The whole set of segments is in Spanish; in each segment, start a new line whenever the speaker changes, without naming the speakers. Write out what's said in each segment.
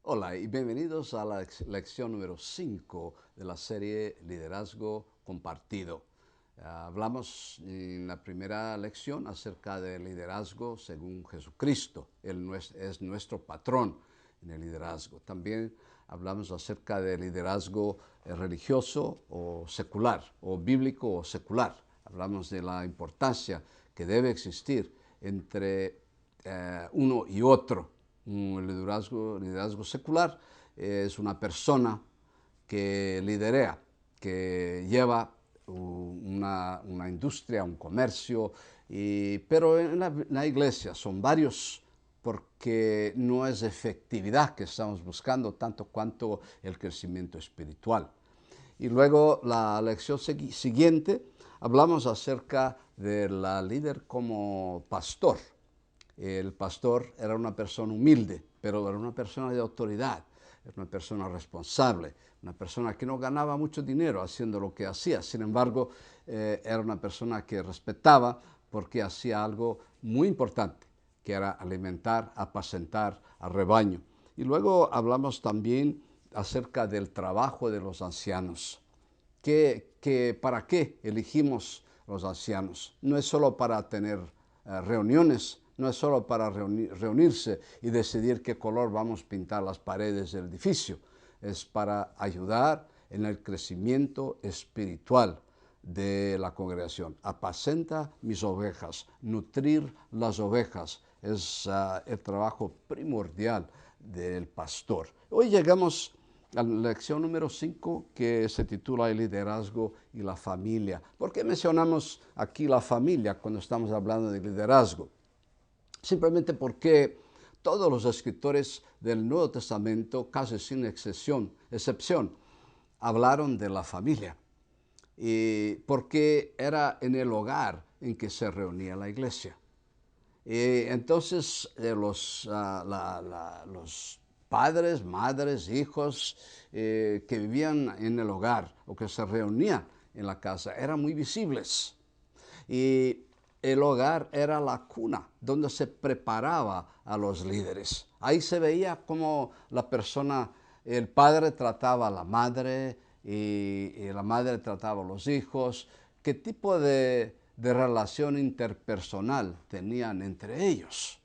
Hola y bienvenidos a la lección número 5 de la serie Liderazgo Compartido. Hablamos en la primera lección acerca del liderazgo según Jesucristo. Él es nuestro patrón en el liderazgo. También hablamos acerca del liderazgo religioso o secular, o bíblico o secular. Hablamos de la importancia que debe existir entre uno y otro. El liderazgo secular es una persona que liderea, que lleva una industria, un comercio, pero en la iglesia son varios porque no es efectividad que estamos buscando tanto cuanto el crecimiento espiritual. Y luego la lección siguiente hablamos acerca de la líder como pastor. El pastor era una persona humilde, pero era una persona de autoridad, era una persona responsable, una persona que no ganaba mucho dinero haciendo lo que hacía. Sin embargo, era una persona que respetaba porque hacía algo muy importante, que era alimentar, apacentar al rebaño. Y luego hablamos también acerca del trabajo de los ancianos. ¿Para qué elegimos los ancianos? No es solo para tener reuniones, no es solo para reunirse y decidir qué color vamos a pintar las paredes del edificio. Es para ayudar en el crecimiento espiritual de la congregación. Apacenta mis ovejas, nutrir las ovejas es el trabajo primordial del pastor. Hoy llegamos a la lección número 5, que se titula El liderazgo y la familia. ¿Por qué mencionamos aquí la familia cuando estamos hablando de liderazgo? Simplemente porque todos los escritores del Nuevo Testamento, casi sin excepción, hablaron de la familia. Y porque era en el hogar en que se reunía la iglesia. Entonces los padres, madres, hijos que vivían en el hogar o que se reunían en la casa eran muy visibles. Y el hogar era la cuna donde se preparaba a los líderes. Ahí se veía cómo la persona, el padre trataba a la madre y la madre trataba a los hijos. ¿Qué tipo de relación interpersonal tenían entre ellos?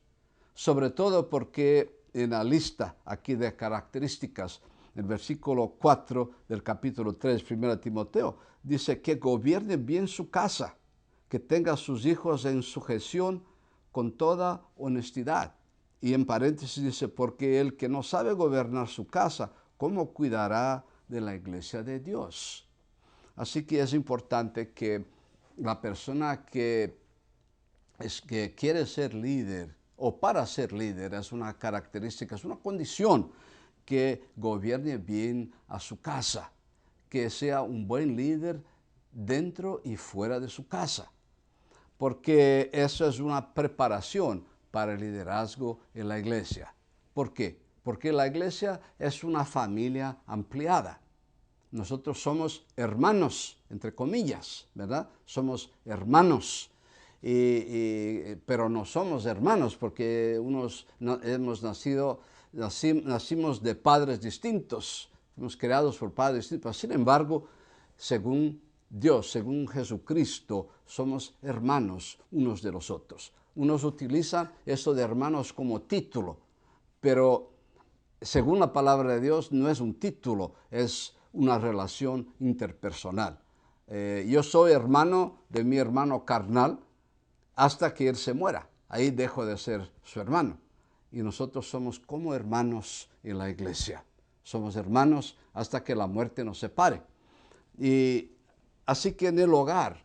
Sobre todo porque en la lista aquí de características, el versículo 4 del capítulo 3, 1 Timoteo, dice que gobierne bien su casa, que tenga a sus hijos en sujeción con toda honestidad. Y en paréntesis dice, porque el que no sabe gobernar su casa, ¿cómo cuidará de la iglesia de Dios? Así que es importante que la persona que quiere ser líder o para ser líder es una característica, es una condición que gobierne bien a su casa, que sea un buen líder dentro y fuera de su casa, porque eso es una preparación para el liderazgo en la iglesia. ¿Por qué? Porque la iglesia es una familia ampliada. Nosotros somos hermanos, entre comillas, ¿verdad? Somos hermanos, pero no somos hermanos porque nacimos de padres distintos, fuimos creados por padres distintos. Sin embargo, según Dios, según Jesucristo, somos hermanos unos de los otros. Unos utilizan esto de hermanos como título, pero según la palabra de Dios no es un título, es una relación interpersonal. Yo soy hermano de mi hermano carnal hasta que él se muera. Ahí dejo de ser su hermano. Y nosotros somos como hermanos en la iglesia. Somos hermanos hasta que la muerte nos separe. Y así que en el hogar,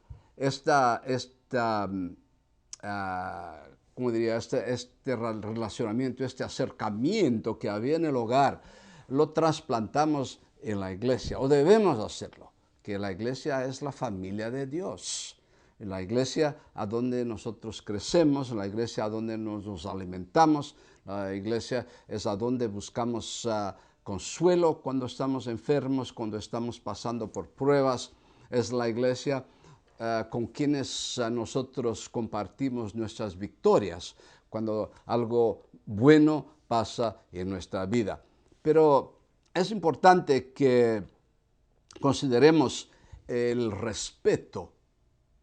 como diría, este relacionamiento, este acercamiento que había en el hogar, lo trasplantamos en la iglesia, o debemos hacerlo, que la iglesia es la familia de Dios. En la iglesia a donde nosotros crecemos, en la iglesia a donde nos alimentamos, la iglesia es a donde buscamos consuelo cuando estamos enfermos, cuando estamos pasando por pruebas. Es la iglesia con quienes nosotros compartimos nuestras victorias, cuando algo bueno pasa en nuestra vida. Pero es importante que consideremos el respeto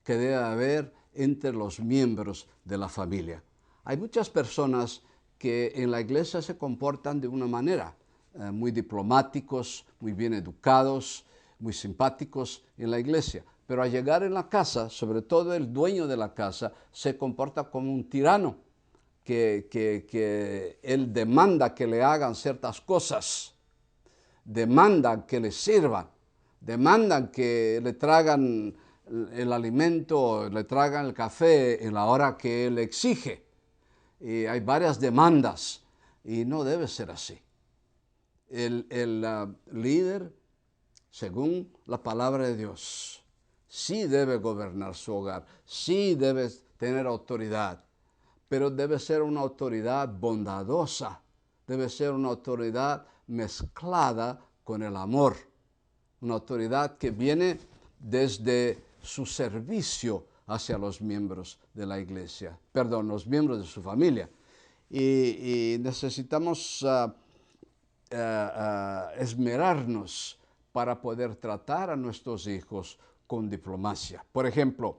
que debe haber entre los miembros de la familia. Hay muchas personas que en la iglesia se comportan de una manera, muy diplomáticos, muy bien educados, muy simpáticos en la iglesia, pero al llegar en la casa, sobre todo el dueño de la casa, se comporta como un tirano, que él demanda que le hagan ciertas cosas, demandan que le sirvan, demandan que le traigan el alimento, le traigan el café en la hora que él exige. Y hay varias demandas y no debe ser así. El líder, según la palabra de Dios, sí debe gobernar su hogar, sí debe tener autoridad, pero debe ser una autoridad bondadosa, debe ser una autoridad mezclada con el amor, una autoridad que viene desde su servicio hacia los miembros de la iglesia, perdón, los miembros de su familia. Y necesitamos esmerarnos para poder tratar a nuestros hijos con diplomacia. Por ejemplo,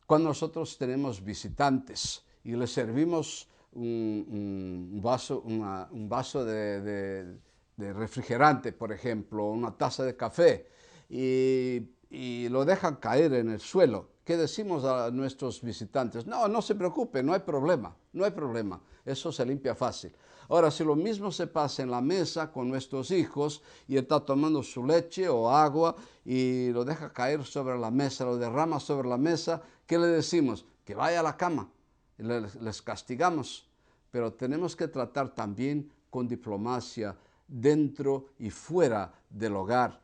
cuando nosotros tenemos visitantes y les servimos un vaso de refrigerante, por ejemplo, una taza de café, y lo dejan caer en el suelo, ¿qué decimos a nuestros visitantes? No, no se preocupe, no hay problema, no hay problema, eso se limpia fácil. Ahora, si lo mismo se pasa en la mesa con nuestros hijos y está tomando su leche o agua y lo deja caer sobre la mesa, lo derrama sobre la mesa, ¿qué le decimos? Que vaya a la cama, les castigamos. Pero tenemos que tratar también con diplomacia dentro y fuera del hogar.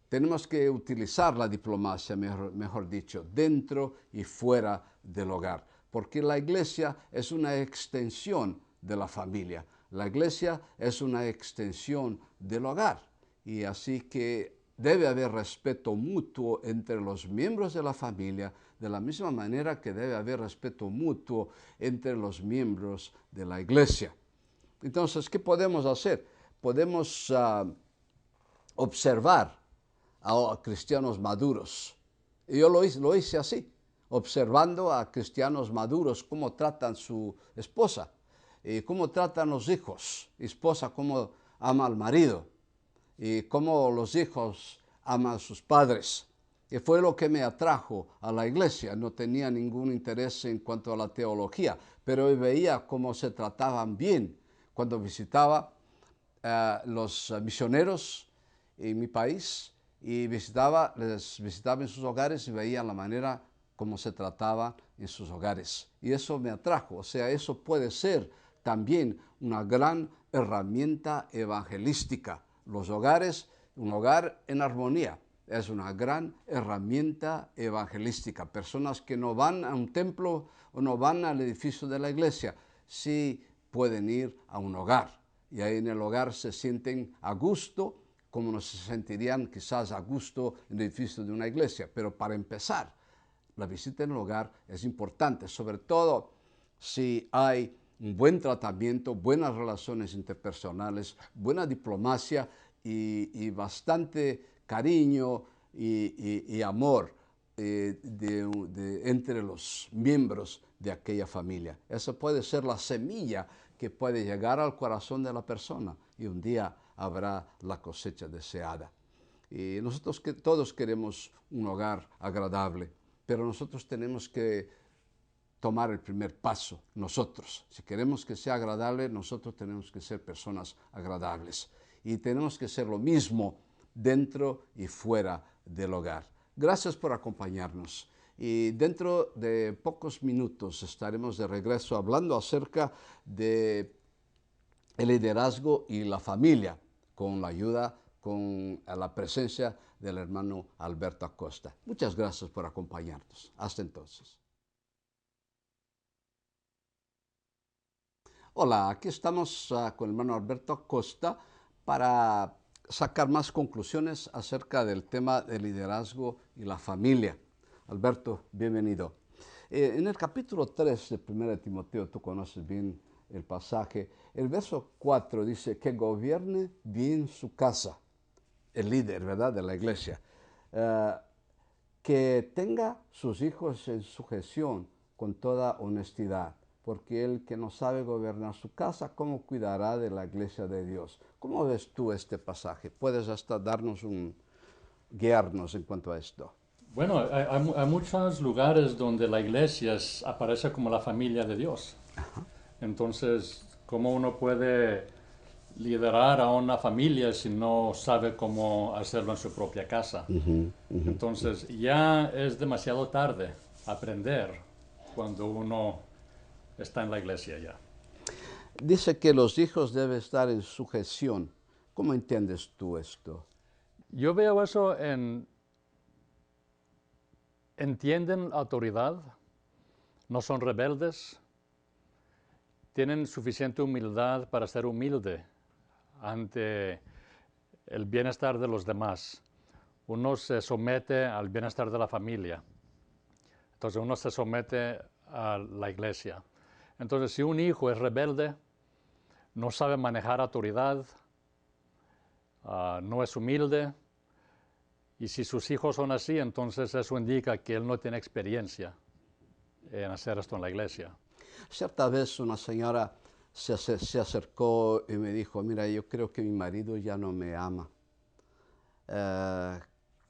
Tenemos que utilizar la diplomacia, mejor dicho, dentro y fuera del hogar, porque la iglesia es una extensión de la familia. La iglesia es una extensión del hogar, y así que debe haber respeto mutuo entre los miembros de la familia, de la misma manera que debe haber respeto mutuo entre los miembros de la iglesia. Entonces, ¿qué podemos hacer? Podemos observar a cristianos maduros. Y yo lo hice así, observando a cristianos maduros cómo tratan su esposa, y cómo tratan los hijos, esposa cómo ama al marido, y cómo los hijos aman a sus padres. Y fue lo que me atrajo a la iglesia. No tenía ningún interés en cuanto a la teología, pero veía cómo se trataban bien. Cuando visitaba los misioneros en mi país, y les visitaba en sus hogares y veía la manera como se trataba en sus hogares. Y eso me atrajo. O sea, eso puede ser también una gran herramienta evangelística. Los hogares, un hogar en armonía, es una gran herramienta evangelística. Personas que no van a un templo o no van al edificio de la iglesia, sí pueden ir a un hogar. Y ahí en el hogar se sienten a gusto, como no se sentirían quizás a gusto en el edificio de una iglesia. Pero para empezar, la visita en el hogar es importante, sobre todo si hay un buen tratamiento, buenas relaciones interpersonales, buena diplomacia y bastante cariño y amor entre los miembros de aquella familia. Esa puede ser la semilla que puede llegar al corazón de la persona, y un día habrá la cosecha deseada. Y nosotros todos queremos un hogar agradable, pero nosotros tenemos que tomar el primer paso, nosotros. Si queremos que sea agradable, nosotros tenemos que ser personas agradables. Y tenemos que ser lo mismo dentro y fuera del hogar. Gracias por acompañarnos. Y dentro de pocos minutos estaremos de regreso hablando acerca de el liderazgo y la familia, con la ayuda, con la presencia del hermano Alberto Acosta. Muchas gracias por acompañarnos. Hasta entonces. Hola, aquí estamos con el hermano Alberto Acosta para sacar más conclusiones acerca del tema del liderazgo y la familia. Alberto, bienvenido. En el capítulo 3 de 1 Timoteo, tú conoces bien el pasaje. El verso 4 dice que gobierne bien su casa, el líder, ¿verdad?, de la iglesia. Que tenga sus hijos en sujeción con toda honestidad, porque el que no sabe gobernar su casa, ¿cómo cuidará de la iglesia de Dios? ¿Cómo ves tú este pasaje? ¿Puedes hasta guiarnos en cuanto a esto?
Bueno, hay muchos lugares donde la iglesia aparece como la familia de Dios. Entonces, ¿cómo uno puede liderar a una familia si no sabe cómo hacerlo en su propia casa? Entonces, ya es demasiado tarde aprender cuando uno está en la iglesia ya.
Dice que los hijos deben estar en sujeción. ¿Cómo entiendes tú esto?
Yo veo eso entienden autoridad, no son rebeldes, tienen suficiente humildad para ser humilde ante el bienestar de los demás. Uno se somete al bienestar de la familia. Entonces uno se somete a la iglesia. Entonces si un hijo es rebelde, no sabe manejar autoridad, no es humilde, y si sus hijos son así, entonces eso indica que él no tiene experiencia en hacer esto en la iglesia.
Cierta vez una señora se acercó y me dijo, mira, yo creo que mi marido ya no me ama.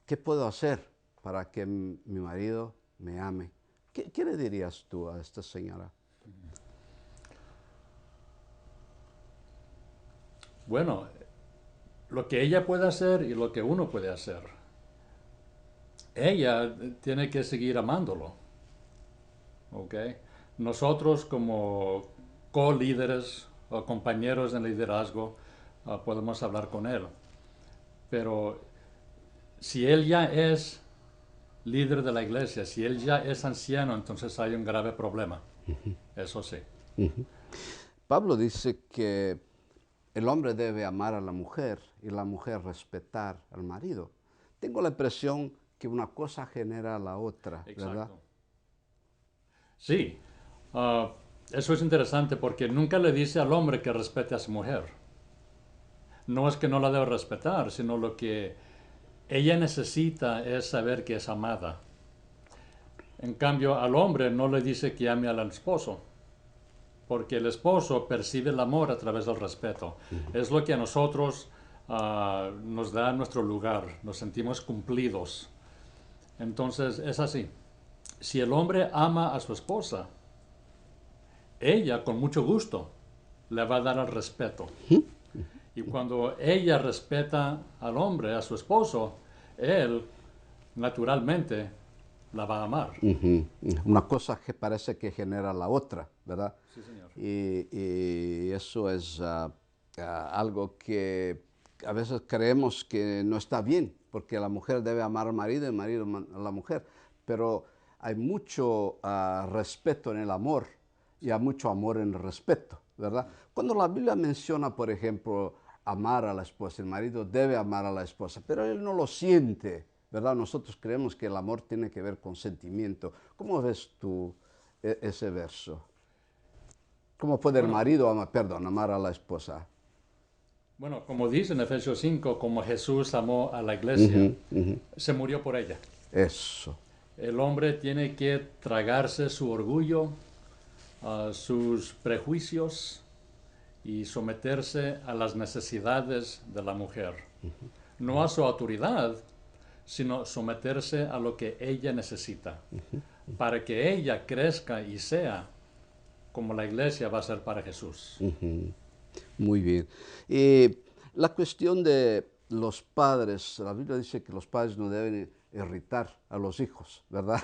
¿Qué puedo hacer para que mi marido me ame? ¿Qué le dirías tú a esta señora?
Bueno, lo que ella puede hacer y lo que uno puede hacer. Ella tiene que seguir amándolo. ¿Ok? Nosotros como co-líderes o compañeros en liderazgo podemos hablar con él. Pero si él ya es líder de la iglesia, si él ya es anciano, entonces hay un grave problema. Eso sí.
Pablo dice que el hombre debe amar a la mujer y la mujer respetar al marido. Tengo la impresión que una cosa genera a la otra, ¿verdad?
Exacto. Sí, eso es interesante porque nunca le dice al hombre que respete a su mujer. No es que no la debe respetar, sino lo que ella necesita es saber que es amada. En cambio, al hombre no le dice que ame al esposo, porque el esposo percibe el amor a través del respeto. Es lo que a nosotros nos da nuestro lugar, nos sentimos cumplidos. Entonces es así. Si el hombre ama a su esposa, ella con mucho gusto le va a dar el respeto. Y cuando ella respeta al hombre, a su esposo, él naturalmente la va a amar.
Una cosa que parece que genera la otra, ¿verdad?
Sí, señor.
Y eso es algo que a veces creemos que no está bien, porque la mujer debe amar al marido y el marido a la mujer. Pero hay mucho respeto en el amor y hay mucho amor en el respeto, ¿verdad? Cuando la Biblia menciona, por ejemplo, amar a la esposa, el marido debe amar a la esposa, pero él no lo siente, ¿verdad? Nosotros creemos que el amor tiene que ver con sentimiento. ¿Cómo ves tú ese verso? ¿Cómo puede el
Bueno,
marido amar a la esposa?
bueno, como dice en Efesios 5, como Jesús amó a la iglesia,
Ujú, ujú.
se murió por ella.
Eso.
El hombre tiene que tragarse su orgullo, sus prejuicios y someterse a las necesidades de la mujer. No a su autoridad, sino someterse a lo que ella necesita, para que ella crezca y sea como la iglesia va a ser para Jesús.
Muy bien. Y la cuestión de los padres, la Biblia dice que los padres no deben irritar a los hijos, ¿verdad?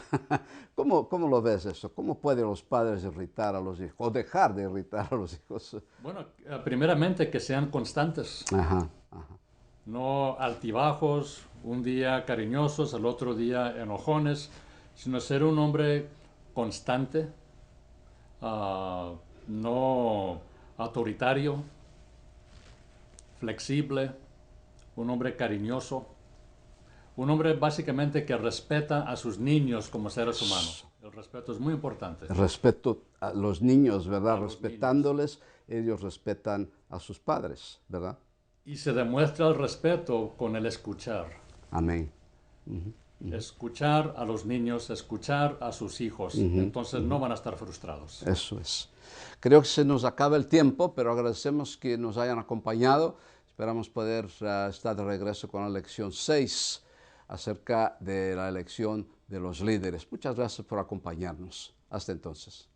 ¿Cómo lo ves eso? ¿Cómo pueden los padres irritar a los hijos o dejar de irritar a los hijos?
Bueno, primeramente que sean constantes,
Ajá, ajá.
no altibajos, un día cariñosos, al otro día enojones, sino ser un hombre constante, no autoritario, flexible, un hombre cariñoso, un hombre básicamente que respeta a sus niños como seres humanos. El respeto es muy importante.
Respeto a los niños, ¿verdad?
A los
Respetándoles, ellos respetan a sus padres, ¿verdad?
Y se demuestra el respeto con el escuchar.
Amén.
Escuchar a los niños, escuchar a sus hijos. Entonces no van a estar frustrados.
Eso es. Creo que se nos acaba el tiempo, pero agradecemos que nos hayan acompañado. Esperamos poder estar de regreso con la lección 6 acerca de la elección de los líderes. Muchas gracias por acompañarnos. Hasta entonces.